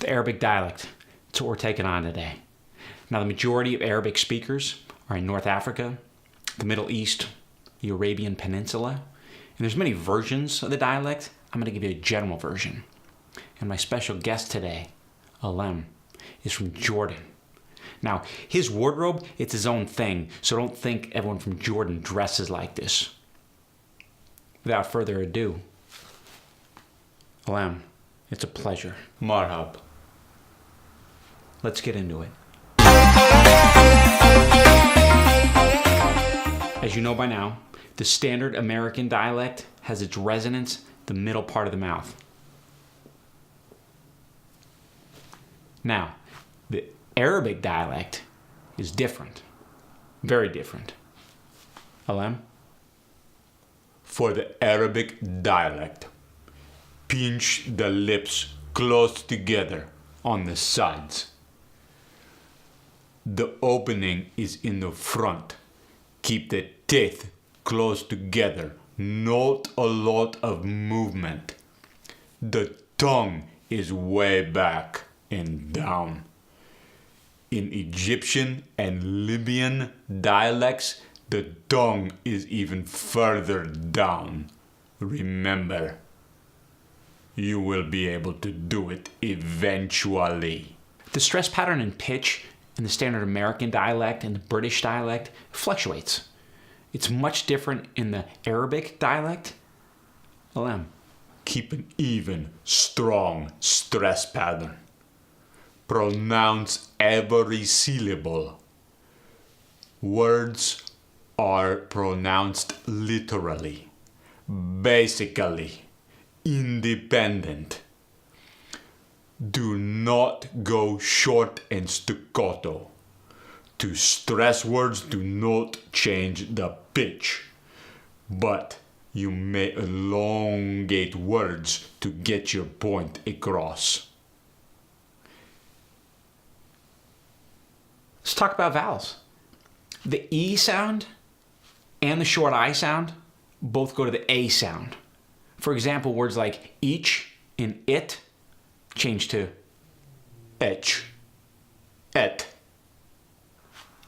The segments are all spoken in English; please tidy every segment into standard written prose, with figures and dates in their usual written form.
The Arabic dialect. That's what we're taking on today. Now, the majority of Arabic speakers are in North Africa, the Middle East, the Arabian Peninsula, and there's many versions of the dialect. I'm going to give you a general version. And my special guest today, Alem, is from Jordan. Now, his wardrobe, it's his own thing, so don't think everyone from Jordan dresses like this. Without further ado, Alem, it's a pleasure. Marhab. Let's get into it. As you know by now, the standard American dialect has its resonance the middle part of the mouth. Now, the Arabic dialect is different. Very different. Alem? For the Arabic dialect, pinch the lips close together on the sides. The opening is in the front. Keep the teeth close together. Not a lot of movement. The tongue is way back and down. In Egyptian and Libyan dialects, the tongue is even further down. Remember, you will be able to do it eventually. The stress pattern and pitch in the standard American dialect and the British dialect fluctuates. It's much different in the Arabic dialect. Alem. Keep an even, strong stress pattern. Pronounce every syllable. Words are pronounced literally, basically, independent. Do not go short and staccato. To stress words, do not change the pitch, but you may elongate words to get your point across. Let's talk about vowels. The E sound and the short I sound both go to the A sound. For example, words like each and it change to Etch, et.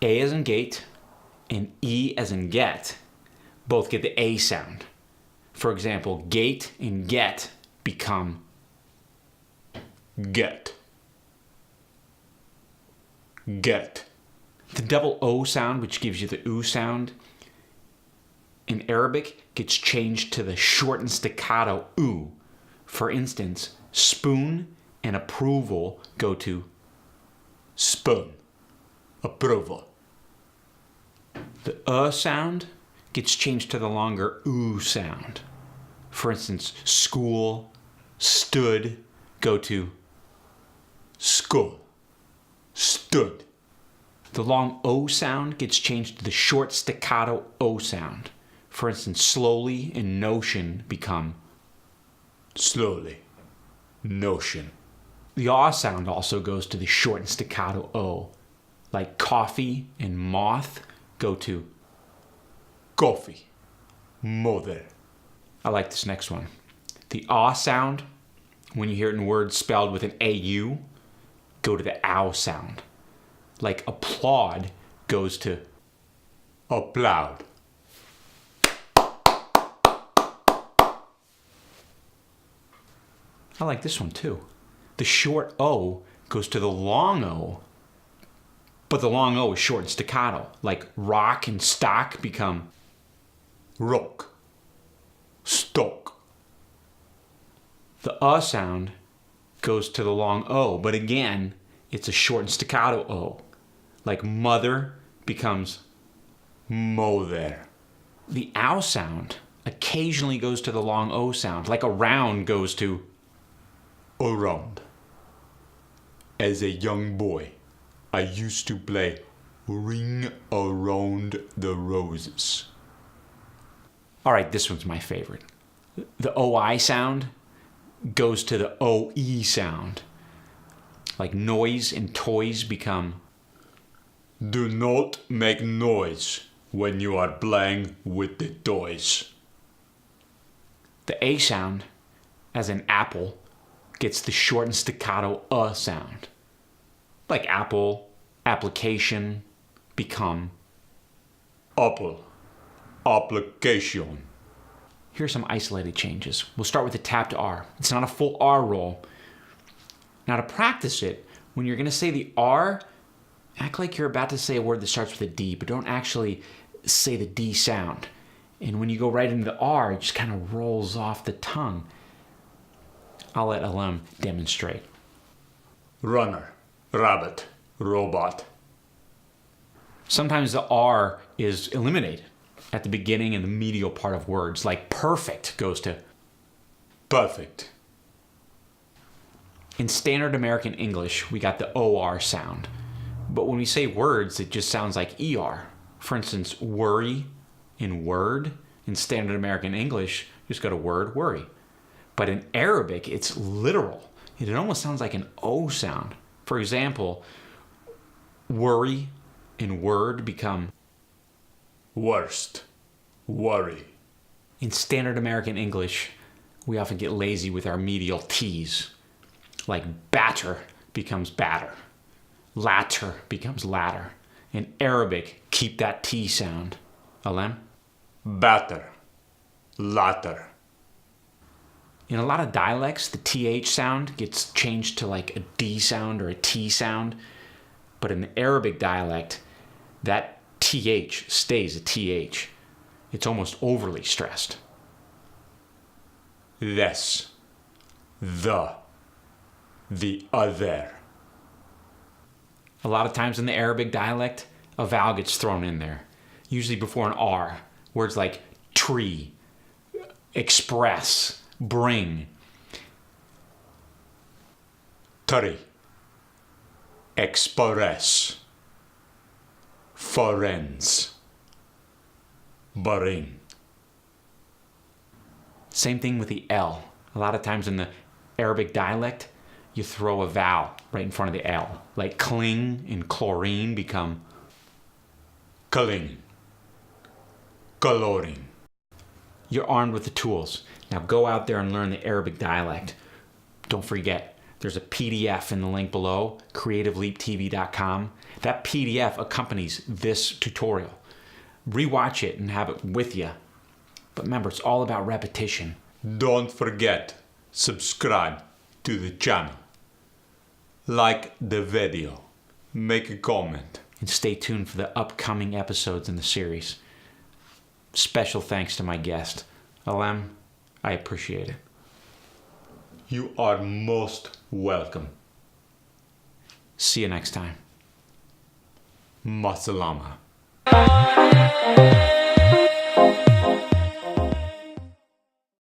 A as in gate and E as in get both get the A sound. For example, gate and get become Get. Get. the double O sound, which gives you the U sound. In Arabic, gets changed to the shortened staccato U. For instance, spoon and approval go to Spoon. Approval. the sound gets changed to the longer U sound. For instance, school, stood go to School. Stood. the long O sound gets changed to the short staccato O sound. For instance, slowly and notion become Slowly. Notion. the aw sound also goes to the short and staccato O. Like coffee and moth go to Coffee. Mother. I like this next one. The ah sound, when you hear it in words spelled with an AU, go to the ow sound. Like applaud goes to Applaud. I like this one too. The short O goes to the long O, but the long O is short and staccato. Like rock and stock become Rock. Stock. the sound goes to the long O, but again, it's a short and staccato O. Like mother becomes Mother. the ow sound occasionally goes to the long O sound. Like around goes to Around. As a young boy, I used to play Ring Around the Roses. all right, this one's my favorite. The OI sound goes to the OE sound. Like noise and toys become Do not make noise when you are playing with the toys. the A sound, as in apple, gets the short and staccato sound. Like apple, application, become. Apple. Application. Here are some isolated changes. We'll start with the tapped R. It's not a full R roll. Now to practice it, when you're going to say the R, act like you're about to say a word that starts with a D, but don't actually say the D sound. And when you go right into the R, it just kind of rolls off the tongue. I'll let Alem demonstrate. Runner. Rabbit. Robot. Sometimes the R is eliminated at the beginning and the medial part of words, like perfect goes to Perfect. In standard American English, we got the OR sound. But when we say words, it just sounds like ER. For instance, worry in word. In standard American English, you just go to word, worry. But in Arabic, it's literal. It almost sounds like an O sound. For example, worry in word become Worst. Worry. In standard American English, we often get lazy with our medial T's. Like batter becomes batter. Latter becomes ladder. In Arabic, keep that T sound. Alem? Batter. Latter. In a lot of dialects, the TH sound gets changed to like a D sound or a T sound. But in the Arabic dialect, that TH stays a TH. It's almost overly stressed. This. The other. A lot of times in the Arabic dialect, a vowel gets thrown in there, usually before an R. Words like tree, express, bring. Tari. Express. Forens. Bring. Same thing with the L. A lot of times in the Arabic dialect, you throw a vowel right in front of the L. Like cling and chlorine become Clean. Coloring. You're armed with the tools. Now go out there and learn the Arabic dialect. Don't forget, there's a PDF in the link below, creativeleaptv.com. That PDF accompanies this tutorial. Rewatch it and have it with you. But remember, it's all about repetition. Don't forget, subscribe to the channel. Like the video. Make a comment. And stay tuned for the upcoming episodes in the series. Special thanks to my guest, Alem. I appreciate it. You are most welcome. See you next time. Masalama.